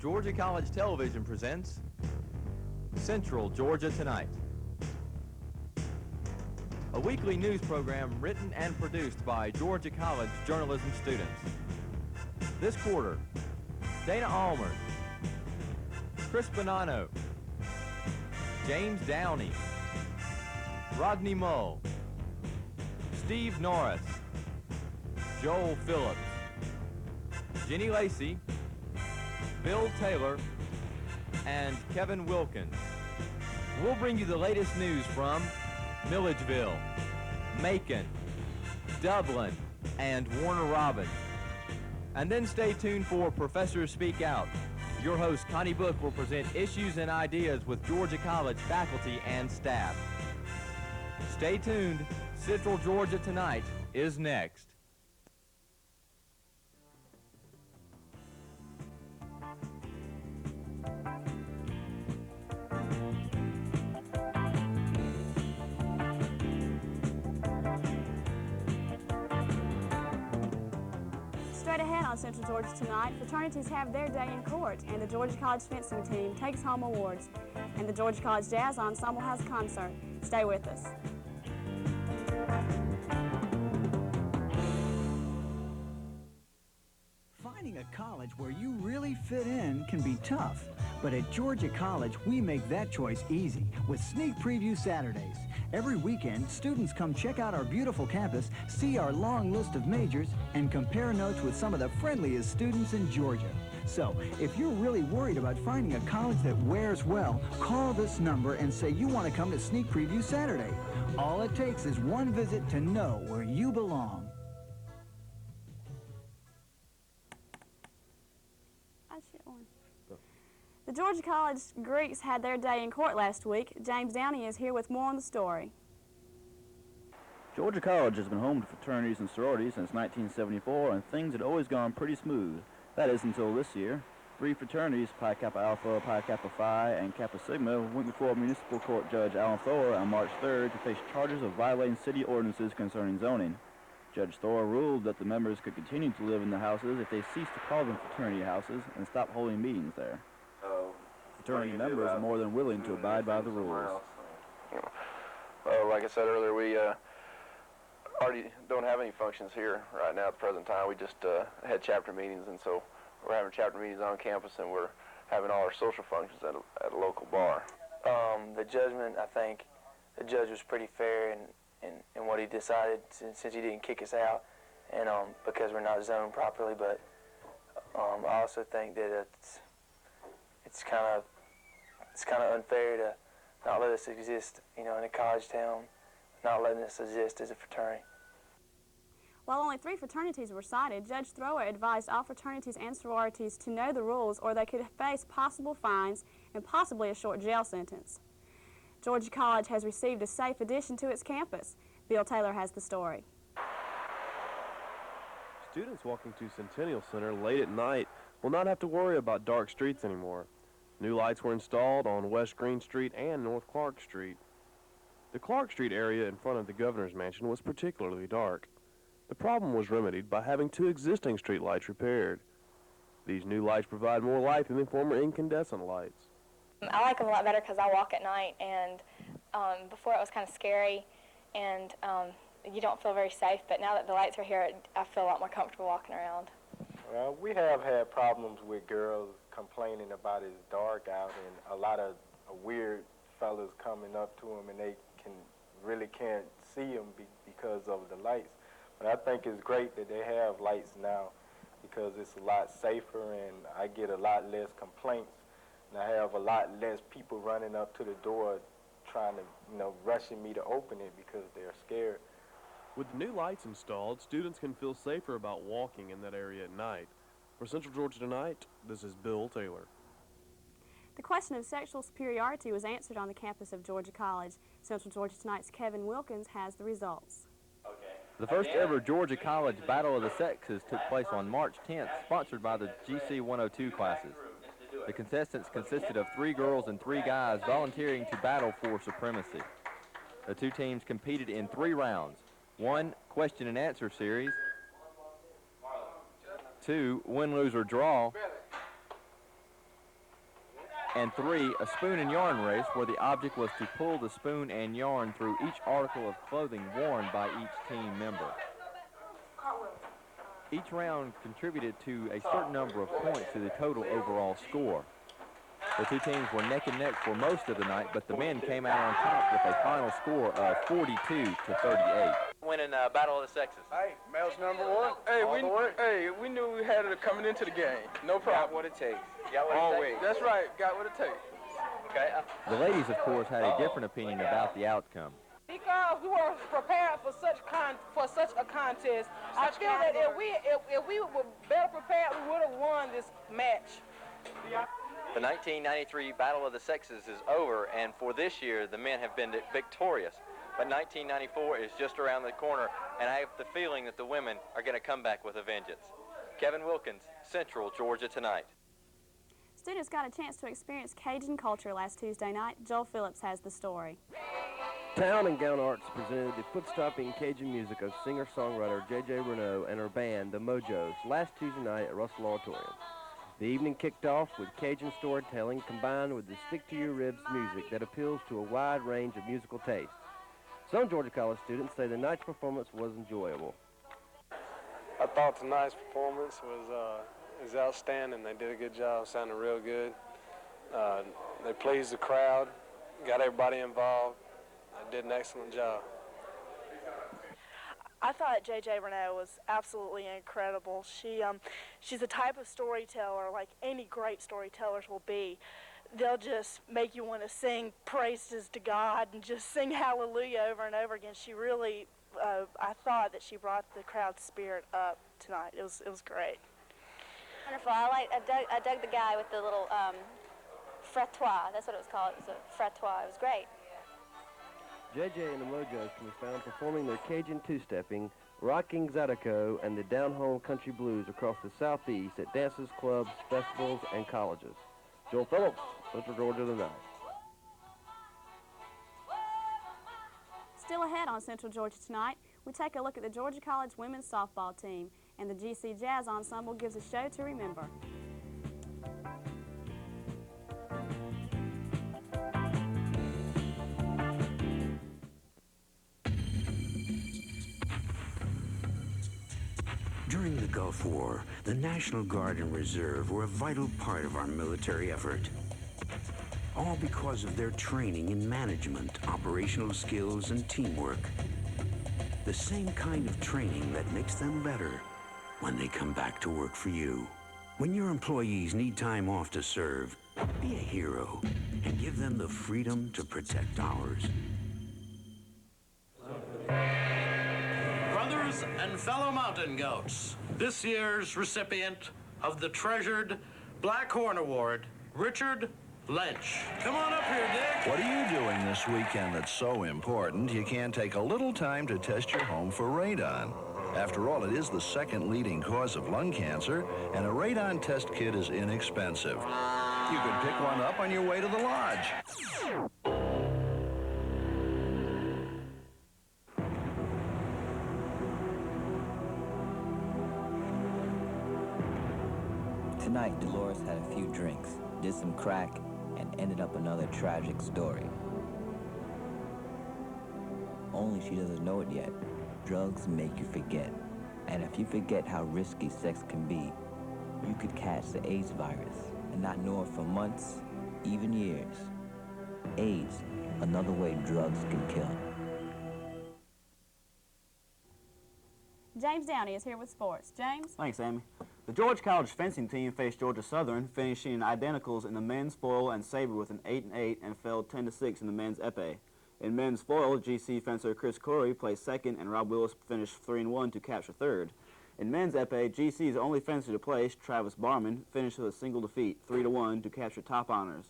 Georgia College Television presents Central Georgia Tonight, a weekly news program written and produced by Georgia College journalism students. This quarter, Dana Almer, Chris Bonanno, James Downey, Rodney Mull, Steve Norris, Joel Phillips, Jenny Lacey, Bill Taylor, and Kevin Wilkins. We'll bring you the latest news from Milledgeville, Macon, Dublin, and Warner Robins. And then stay tuned for Professors Speak Out. Your host, Connie Book, will present issues and ideas with Georgia College faculty and staff. Stay tuned. Central Georgia Tonight is next. Straight ahead on Central Georgia Tonight, fraternities have their day in court, and the Georgia College fencing team takes home awards. And the Georgia College Jazz Ensemble has a concert. Stay with us. Finding a college where you really fit in can be tough, but at Georgia College, we make that choice easy with Sneak Preview Saturdays. Every weekend, students come check out our beautiful campus, see our long list of majors, and compare notes with some of the friendliest students in Georgia. So, if you're really worried about finding a college that wears well, call this number and say you want to come to Sneak Preview Saturday. All it takes is one visit to know where you belong. The Georgia College Greeks had their day in court last week. James Downey is here with more on the story. Georgia College has been home to fraternities and sororities since 1974, and things had always gone pretty smooth. That is until this year. 3 fraternities, Pi Kappa Alpha, Pi Kappa Phi, and Kappa Sigma, went before Municipal Court Judge Alan Thor on March 3rd to face charges of violating city ordinances concerning zoning. Judge Thor ruled that the members could continue to live in the houses if they ceased to call them fraternity houses and stop holding meetings there. Fraternity members are more than willing to abide by the rules. Well, like I said earlier, we already don't have any functions here right now at the present time. We just had chapter meetings, and so we're having chapter meetings on campus, and we're having all our social functions at a local bar. The judgment, I think, the judge was pretty fair in what he decided since he didn't kick us out, and because we're not zoned properly. But I also think that it's kind of unfair to not let us exist, in a college town, not letting us exist as a fraternity. While only 3 fraternities were cited, Judge Thrower advised all fraternities and sororities to know the rules or they could face possible fines and possibly a short jail sentence. Georgia College has received a safe addition to its campus. Bill Taylor has the story. Students walking to Centennial Center late at night will not have to worry about dark streets anymore. New lights were installed on West Green Street and North Clark Street. The Clark Street area in front of the governor's mansion was particularly dark. The problem was remedied by having 2 existing street lights repaired. These new lights provide more light than the former incandescent lights. I like them a lot better because I walk at night, and before it was kind of scary, and you don't feel very safe, but now that the lights are here, I feel a lot more comfortable walking around. Well, we have had problems with girls complaining about it's dark out, and a lot of weird fellas coming up to them, and they really can't see them because of the lights. But I think it's great that they have lights now because it's a lot safer, and I get a lot less complaints, and I have a lot less people running up to the door trying to, rushing me to open it because they're scared. With the new lights installed, students can feel safer about walking in that area at night. For Central Georgia Tonight, this is Bill Taylor. The question of sexual superiority was answered on the campus of Georgia College. Central Georgia Tonight's Kevin Wilkins has the results. The first ever Georgia College Battle of the Sexes took place on March 10th, sponsored by the GC 102 classes. The contestants consisted of 3 girls and 3 guys volunteering to battle for supremacy. The 2 teams competed in 3 rounds. 1, question and answer series. 2, win, lose, or draw. And 3, a spoon and yarn race where the object was to pull the spoon and yarn through each article of clothing worn by each team member. Each round contributed to a certain number of points to the total overall score. The two teams were neck and neck for most of the night, but the men came out on top with a final score of 42 to 38. Winning Battle of the Sexes. Hey, male's number one. Hey, we knew we had it coming into the game. No problem. Got what it takes. Got what it takes. That's right. Got what it takes. Okay. The ladies, of course, had a different opinion about the outcome. Because we were prepared for such a contest, I feel that if we were better prepared, we would have won this match. The 1993 Battle of the Sexes is over, and for this year, the men have been victorious. But 1994 is just around the corner, and I have the feeling that the women are going to come back with a vengeance. Kevin Wilkins, Central Georgia Tonight. Students got a chance to experience Cajun culture last Tuesday night. Joel Phillips has the story. Town and Gown Arts presented the foot-stomping Cajun music of singer-songwriter J.J. Renaud and her band, the Mojos, last Tuesday night at Russell Auditorium. The evening kicked off with Cajun storytelling combined with the stick-to-your-ribs music that appeals to a wide range of musical tastes. Some Georgia College students say the night's performance was enjoyable. I thought tonight's performance was outstanding. They did a good job, sounded real good. They pleased the crowd, got everybody involved. They did an excellent job. I thought J.J. Renaud was absolutely incredible. She's the type of storyteller like any great storytellers will be. They'll just make you want to sing praises to God and just sing hallelujah over and over again. She really, I thought that she brought the crowd's spirit up tonight. It was great. Wonderful. I dug the guy with the little frottoir. That's what it was called. It was a frottoir. It was great. JJ and the Mojos can be found performing their Cajun two-stepping, rocking Zydeco, and the down-home country blues across the southeast at dances, clubs, festivals, and colleges. Joel Phillips, Central Georgia Tonight. Still ahead on Central Georgia Tonight, we take a look at the Georgia College women's softball team, and the GC Jazz Ensemble gives a show to remember. During the Gulf War, the National Guard and Reserve were a vital part of our military effort. All because of their training in management, operational skills, and teamwork. The same kind of training that makes them better when they come back to work for you. When your employees need time off to serve, be a hero and give them the freedom to protect ours. Brothers and fellow mountain goats, this year's recipient of the treasured Black Horn Award, Richard Lynch. Come on up here, Dick. What are you doing this weekend that's so important you can't take a little time to test your home for radon? After all, it is the second leading cause of lung cancer, and a radon test kit is inexpensive. You could pick one up on your way to the lodge. Tonight, Dolores had a few drinks, did some crack, and ended up another tragic story. Only she doesn't know it yet. Drugs make you forget. And if you forget how risky sex can be, you could catch the AIDS virus and not know it for months, even years. AIDS, another way drugs can kill. James Downey is here with sports. James? Thanks, Amy. The Georgia College fencing team faced Georgia Southern, finishing identicals in the men's foil and saber with an 8-8 and fell 10-6 in the men's epee. In men's foil, GC fencer Chris Corey placed second and Rob Willis finished 3-1 to capture third. In men's epee, GC's only fencer to place, Travis Barman, finished with a single defeat, 3-1 to capture top honors.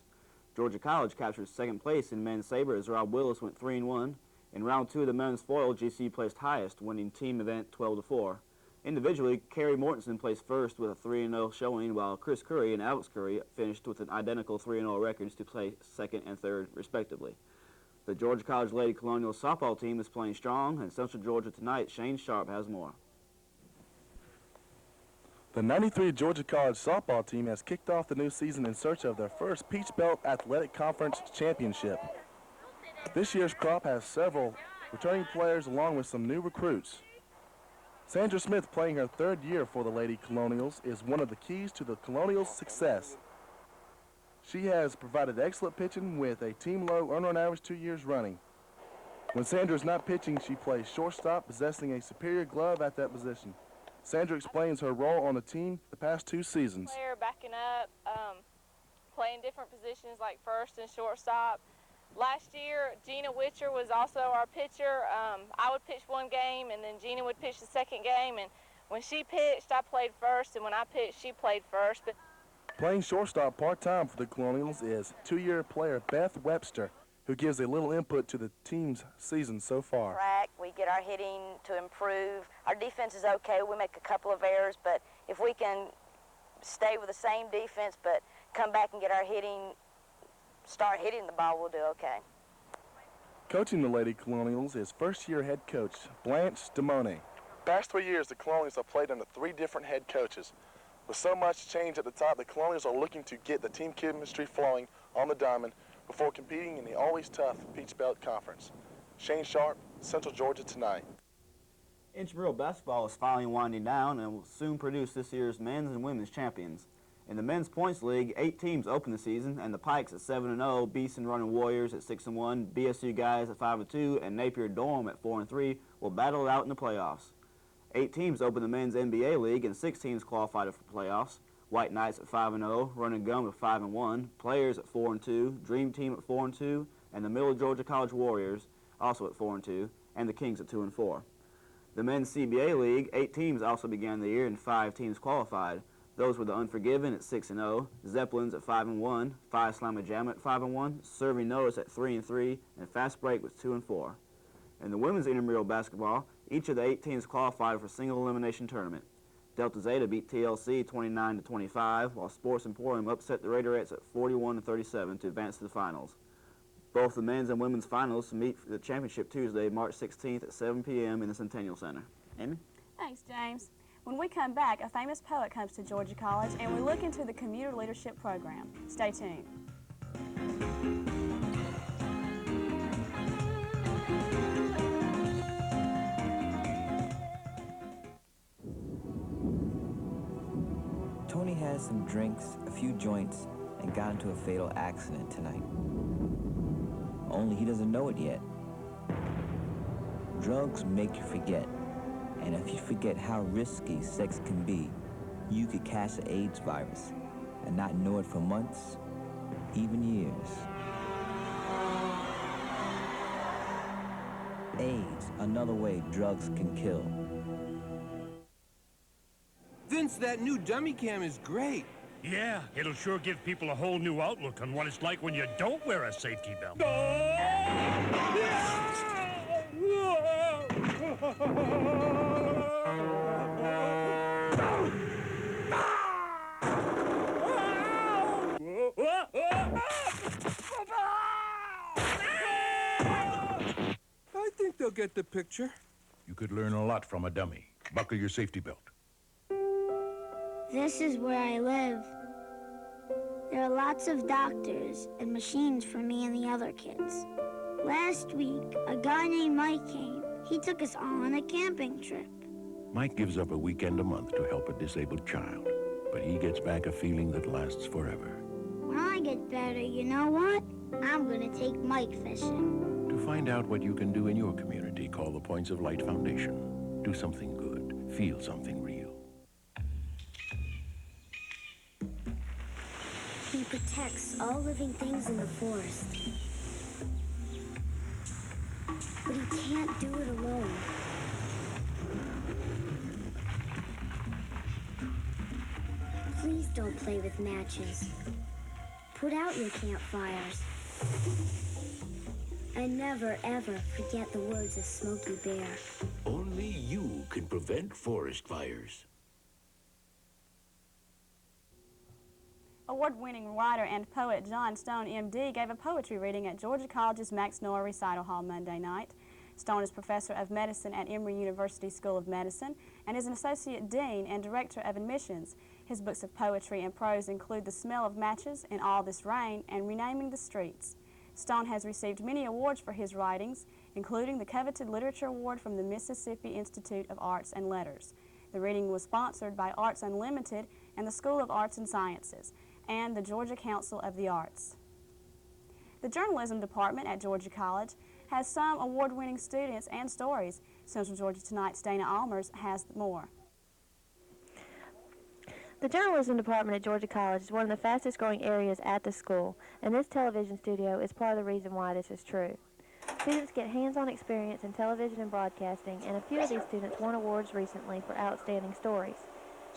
Georgia College captured second place in men's saber as Rob Willis went 3-1. In round 2 of the men's foil, GC placed highest, winning team event 12-4. Individually, Kerry Mortensen placed first with a 3-0 showing, while Chris Curry and Alex Curry finished with an identical 3-0 records to place second and third, respectively. The Georgia College Lady Colonial softball team is playing strong, and Central Georgia Tonight, Shane Sharp has more. The '93 Georgia College softball team has kicked off the new season in search of their first Peach Belt Athletic Conference championship. This year's crop has several returning players along with some new recruits. Sandra Smith, playing her third year for the Lady Colonials, is one of the keys to the Colonials' success. She has provided excellent pitching with a team low earned run average 2 years running. When Sandra is not pitching, she plays shortstop, possessing a superior glove at that position. Sandra explains her role on the team the past 2 seasons. Player backing up, playing different positions like first and shortstop. Last year, Gina Witcher was also our pitcher. I would pitch one game, and then Gina would pitch the second game. And when she pitched, I played first, and when I pitched, she played first. But playing shortstop part-time for the Colonials is 2-year player Beth Webster, who gives a little input to the team's season so far. We get our hitting to improve. Our defense is okay. We make a couple of errors, but if we can stay with the same defense but come back and get our hitting, start hitting the ball, we'll do okay. Coaching the Lady Colonials is first-year head coach Blanche Demone. Past 3 years, the Colonials have played under 3 different head coaches. With so much change at the top, the Colonials are looking to get the team chemistry flowing on the diamond before competing in the always tough Peach Belt Conference. Shane Sharp, Central Georgia Tonight. Intramural basketball is finally winding down and will soon produce this year's men's and women's champions. In the men's points league, 8 teams open the season, and the Pikes at 7-0, Beeson Running Warriors at 6-1, BSU Guys at 5-2, and Napier Dorm at 4-3 will battle it out in the playoffs. 8 teams open the men's NBA league, and 6 teams qualified for playoffs. White Knights at 5-0, Running Gum at 5-1, Players at 4-2, Dream Team at 4-2, and the Middle Georgia College Warriors also at 4-2, and the Kings at 2-4. The men's CBA league, 8 teams also began the year, and 5 teams qualified. Those were the Unforgiven at 6-0, Zeppelins at 5-1, Phi Slama Jama at 5-1, Serving Notice at 3-3, and Fast Break was 2-4. In the women's intramural basketball, each of the 8 teams qualified for a single elimination tournament. Delta Zeta beat TLC 29-25, while Sports Emporium upset the Raiderettes at 41-37 to advance to the finals. Both the men's and women's finals meet for the championship Tuesday, March 16th at 7 p.m. in the Centennial Center. Amy? Thanks, James. When we come back, a famous poet comes to Georgia College, and we look into the commuter leadership program. Stay tuned. Tony had some drinks, a few joints, and got into a fatal accident tonight. Only he doesn't know it yet. Drugs make you forget. And if you forget how risky sex can be, you could catch the AIDS virus and not know it for months, even years. AIDS, another way drugs can kill. Vince, that new dummy cam is great. Yeah, it'll sure give people a whole new outlook on what it's like when you don't wear a safety belt. I think they'll get the picture. You could learn a lot from a dummy. Buckle your safety belt. This is where I live. There are lots of doctors and machines for me and the other kids. Last week, a guy named Mike came. He took us all on a camping trip. Mike gives up a weekend a month to help a disabled child, but he gets back a feeling that lasts forever. When I get better, you know what? I'm gonna take Mike fishing. To find out what you can do in your community, call the Points of Light Foundation. Do something good. Feel something real. He protects all living things in the forest. But he can't do it alone. Please don't play with matches. Put out your campfires. And never, ever forget the words of Smokey Bear. Only you can prevent forest fires. Award-winning writer and poet John Stone, M.D., gave a poetry reading at Georgia College's Max Noah Recital Hall Monday night. Stone is professor of medicine at Emory University School of Medicine and is an associate dean and director of admissions. His books of poetry and prose include The Smell of Matches, In All This Rain, and Renaming the Streets. Stone has received many awards for his writings, including the coveted Literature Award from the Mississippi Institute of Arts and Letters. The reading was sponsored by Arts Unlimited and the School of Arts and Sciences, and the Georgia Council of the Arts. The journalism department at Georgia College has some award-winning students and stories. Central Georgia Tonight's Dana Almers has more. The journalism department at Georgia College is one of the fastest growing areas at the school, and this television studio is part of the reason why this is true. Students get hands-on experience in television and broadcasting, and a few of these students won awards recently for outstanding stories.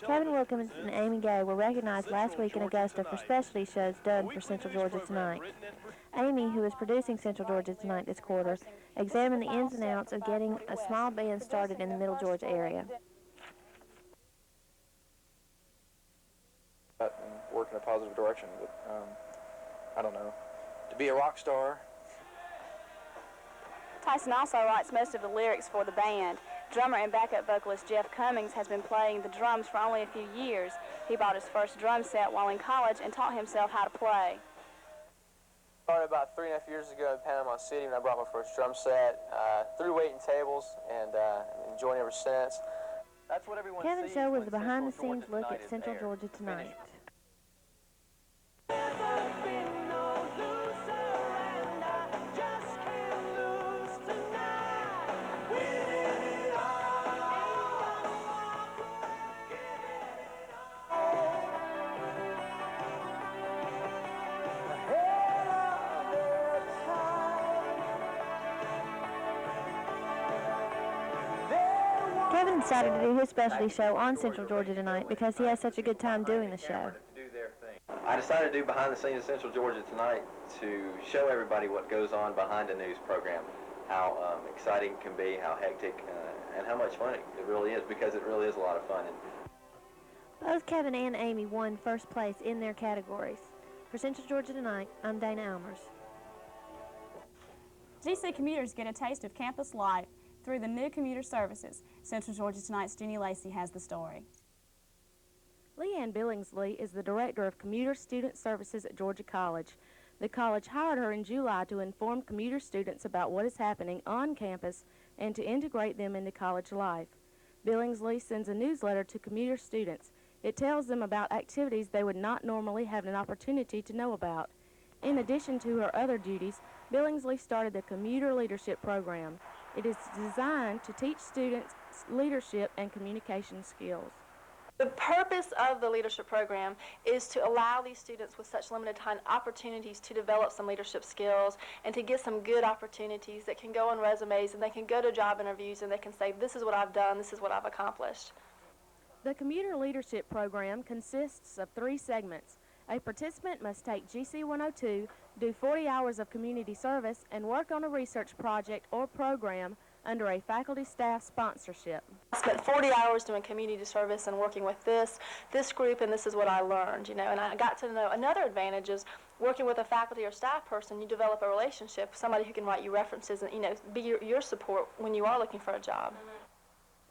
Kevin Wilkins and Amy Gay were recognized last week in Augusta for specialty shows done for Central Georgia Tonight. Amy, who is producing Central Georgia Tonight this quarter, examined the ins and outs of getting a small band started in the Middle Georgia area. And work in a positive direction, but I don't know. To be a rock star. Tyson also writes most of the lyrics for the band. Drummer and backup vocalist Jeff Cummings has been playing the drums for only a few years. He bought his first drum set while in college and taught himself how to play. Started about 3.5 years ago in Panama City when I brought my first drum set. Threw waiting tables and enjoying it ever since. That's what everyone Kevin sees Show was when the behind-the-scenes Central look Georgia at Tonight Central is Georgia Tonight. Kevin decided to do his specialty show on Central Georgia Tonight because he has such a good time doing the show. I decided to do Behind the Scenes of Central Georgia Tonight to show everybody what goes on behind a news program, how exciting it can be, how hectic, and how much fun it really is, because it really is a lot of fun. Both Kevin and Amy won first place in their categories. For Central Georgia Tonight, I'm Dana Almers. GC commuters get a taste of campus life through the new commuter services. Central Georgia Tonight's Jenny Lacey has the story. Leanne Billingsley is the Director of Commuter Student Services at Georgia College. The college hired her in July to inform commuter students about what is happening on campus and to integrate them into college life. Billingsley sends a newsletter to commuter students. It tells them about activities they would not normally have an opportunity to know about. In addition to her other duties, Billingsley started the Commuter Leadership Program. It is designed to teach students leadership and communication skills. The purpose of the leadership program is to allow these students with such limited time opportunities to develop some leadership skills and to get some good opportunities that can go on resumes, and they can go to job interviews and they can say, this is what I've done, this is what I've accomplished. The Commuter Leadership Program consists of 3 segments. A participant must take GC 102, do 40 hours of community service, and work on a research project or program under a faculty staff sponsorship. I spent 40 hours doing community service and working with this group, and this is what I learned, and I got to know another advantage is working with a faculty or staff person. You develop a relationship with somebody who can write you references and be your support when you are looking for a job.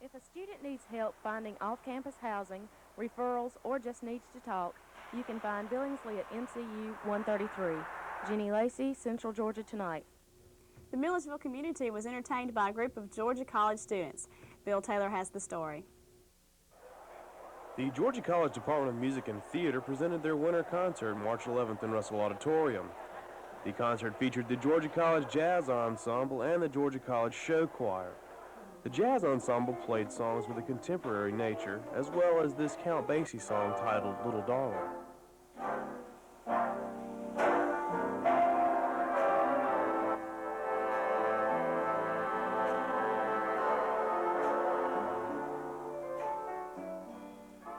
If a student needs help finding off-campus housing, referrals, or just needs to talk, you can find Billingsley at MCU 133. Jenny Lacey, Central Georgia Tonight. The Millersville community was entertained by a group of Georgia College students. Bill Taylor has the story. The Georgia College Department of Music and Theater presented their winter concert March 11th in Russell Auditorium. The concert featured the Georgia College Jazz Ensemble and the Georgia College Show Choir. The Jazz Ensemble played songs with a contemporary nature, as well as this Count Basie song titled Little Darling.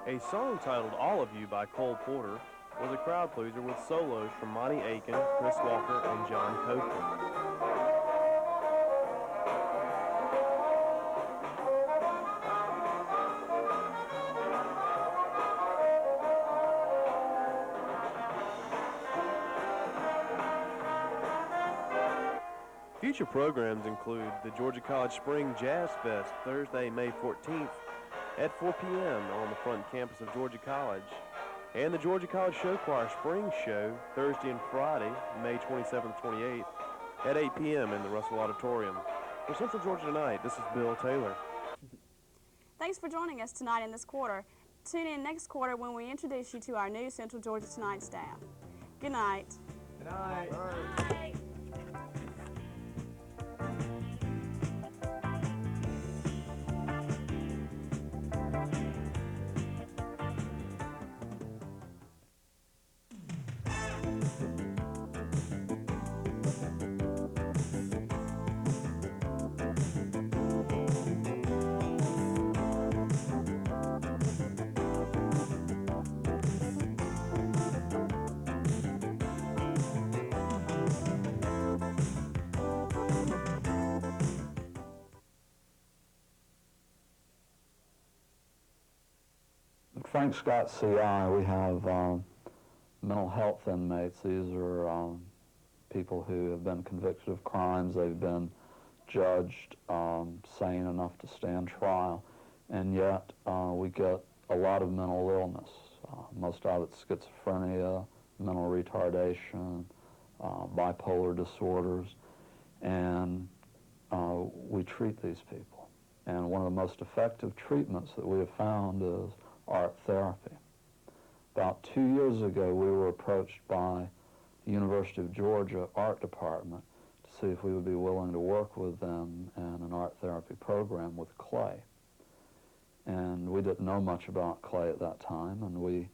A song titled All of You by Cole Porter was a crowd pleaser with solos from Monty Aiken, Chris Walker, and John Copeland. Future programs include the Georgia College Spring Jazz Fest Thursday, May 14th, at 4 p.m. on the front campus of Georgia College. And the Georgia College Show Choir Spring Show, Thursday and Friday, May 27th, 28th, at 8 p.m. in the Russell Auditorium. For Central Georgia Tonight, this is Bill Taylor. Thanks for joining us tonight in this quarter. Tune in next quarter when we introduce you to our new Central Georgia Tonight staff. Good night. Good night. Frank Scott CI, we have mental health inmates. These are people who have been convicted of crimes. They've been judged sane enough to stand trial, and yet we get a lot of mental illness. Most of it's schizophrenia, mental retardation, bipolar disorders, and we treat these people. And one of the most effective treatments that we have found is art therapy. About 2 years ago, we were approached by the University of Georgia Art Department to see if we would be willing to work with them in an art therapy program with clay. And we didn't know much about clay at that time, and we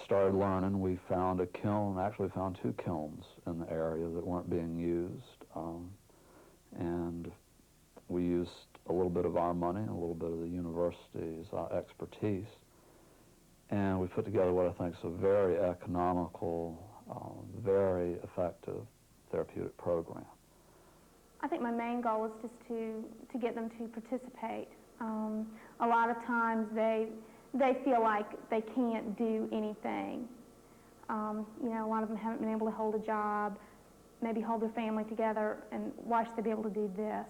started learning. We found a kiln, actually found 2 kilns in the area that weren't being used, and we used a little bit of our money, a little bit of the university's expertise, and we put together what I think is a very economical, very effective therapeutic program. I think my main goal is just to get them to participate. A lot of times they feel like they can't do anything. You know, a lot of them haven't been able to hold a job, maybe hold their family together, and why should they be able to do this?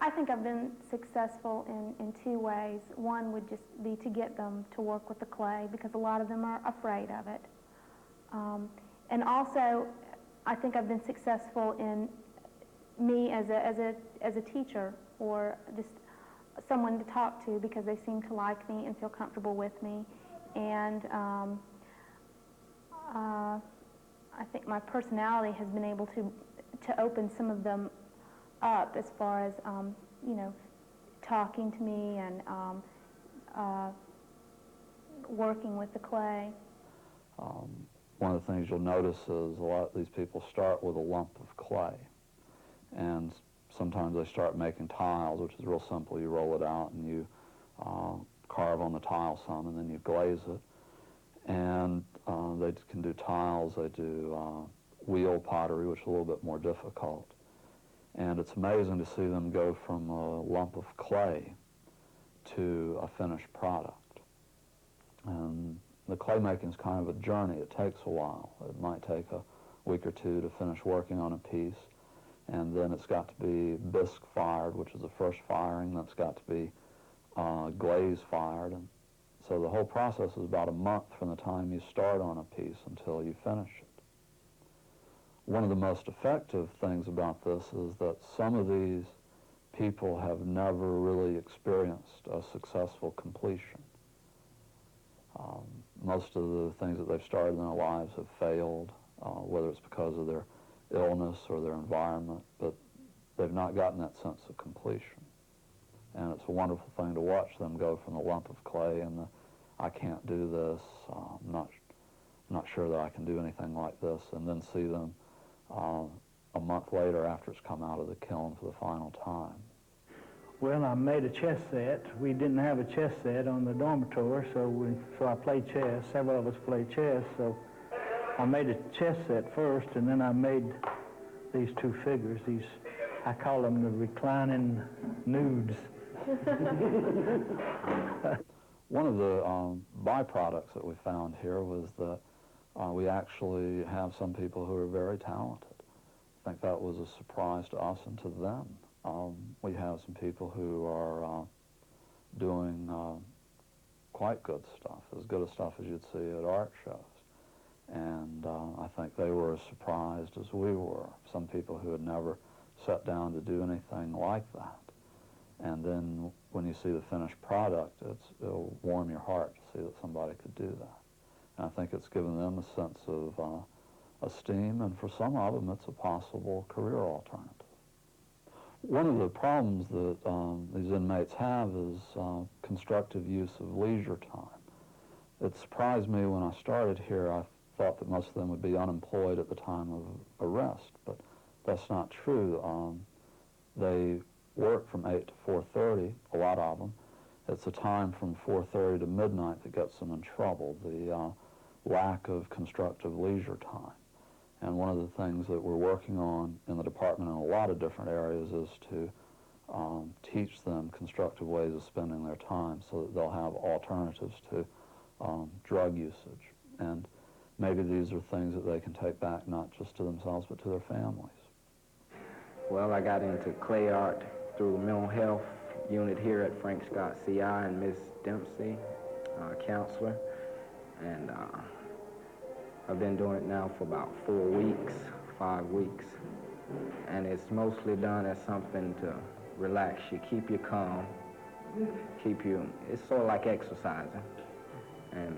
I think I've been successful in 2 ways. One would just be to get them to work with the clay, because a lot of them are afraid of it. And also, I think I've been successful in me as a teacher, or just someone to talk to, because they seem to like me and feel comfortable with me. And I think my personality has been able to open some of them up as far as, you know, talking to me and working with the clay. One of the things you'll notice is a lot of these people start with a lump of clay, and sometimes they start making tiles, which is real simple. You roll it out and you carve on the tile some, and then you glaze it. And they can do tiles, they do wheel pottery, which is a little bit more difficult. And it's amazing to see them go from a lump of clay to a finished product. And the clay making is kind of a journey. It takes a while. It might take a week or 2 to finish working on a piece. And then it's got to be bisque fired, which is the first firing. Then it's got to be glaze fired. And so the whole process is about a month from the time you start on a piece until you finish it. One of the most effective things about this is that some of these people have never really experienced a successful completion. Most of the things that they've started in their lives have failed, whether it's because of their illness or their environment, but they've not gotten that sense of completion. And it's a wonderful thing to watch them go from the lump of clay and the, I can't do this, I'm not sure that I can do anything like this, and then see them a month later after it's come out of the kiln for the final time. Well, I made a chess set. We didn't have a chess set on the dormitory, so I played chess. Several of us played chess, so I made a chess set first, and then I made these 2 figures. I call them the reclining nudes. One of the byproducts that we found here was that we actually have some people who are very talented. I think that was a surprise to us and to them. We have some people who are doing quite good stuff, as good a stuff as you'd see at art shows. And I think they were as surprised as we were, some people who had never sat down to do anything like that. And then when you see the finished product, it'll warm your heart to see that somebody could do that. And I think it's given them a sense of esteem, and for some of them it's a possible career alternative. One of the problems that these inmates have is constructive use of leisure time. It surprised me when I started here. I thought that most of them would be unemployed at the time of arrest, but that's not true. They work from 8 to 4:30, a lot of them. It's a time from 4:30 to midnight that gets them in trouble, the lack of constructive leisure time. And one of the things that we're working on in the department in a lot of different areas is to teach them constructive ways of spending their time so that they'll have alternatives to drug usage. And maybe these are things that they can take back not just to themselves but to their families. Well, I got into clay art through the mental health unit here at Frank Scott CI and Miss Dempsey, counselor. And I've been doing it now for about 4 weeks, 5 weeks. And it's mostly done as something to relax you, keep you calm, it's sort of like exercising. And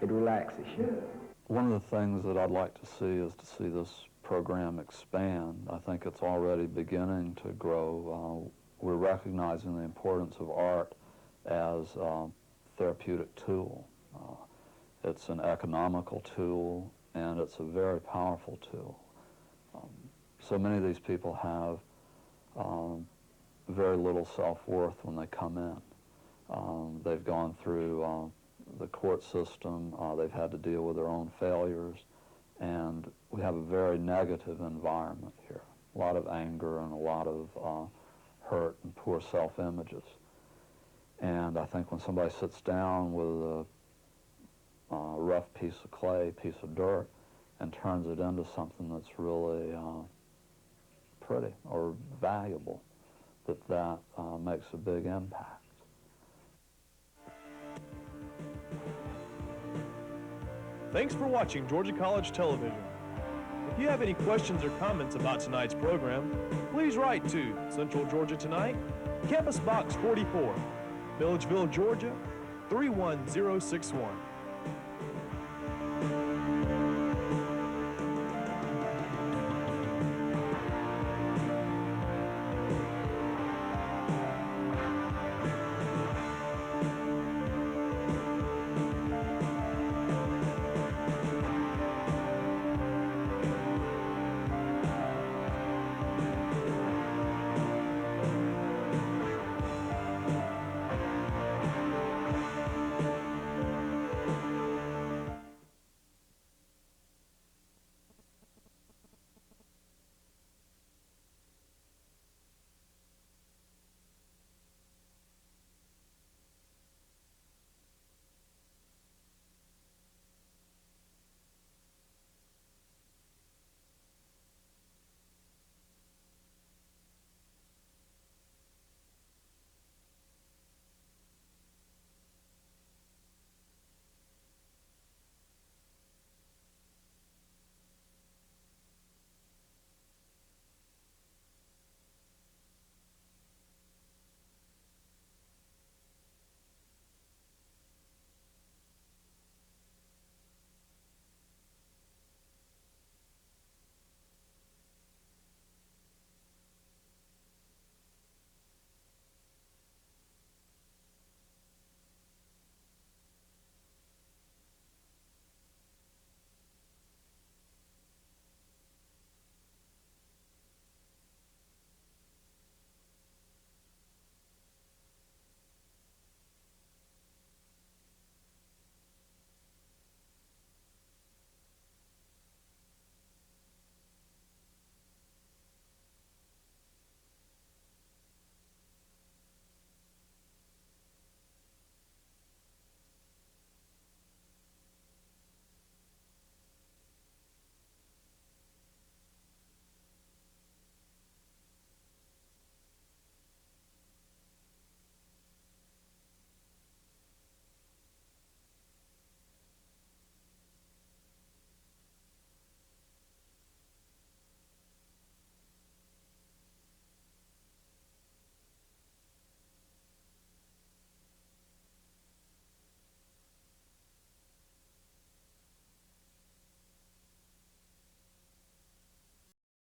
it relaxes you. One of the things that I'd like to see is to see this program expand. I think it's already beginning to grow. We're recognizing the importance of art as a therapeutic tool. It's an economical tool, and it's a very powerful tool. So many of these people have very little self-worth when they come in. They've gone through the court system, they've had to deal with their own failures, and we have a very negative environment here. A lot of anger and a lot of hurt and poor self-images. And I think when somebody sits down with a rough piece of clay, piece of dirt, and turns it into something that's really pretty or valuable, that makes a big impact. Thanks for watching Georgia College Television. If you have any questions or comments about tonight's program, please write to Central Georgia Tonight, Campus Box 44, Milledgeville, Georgia 31061.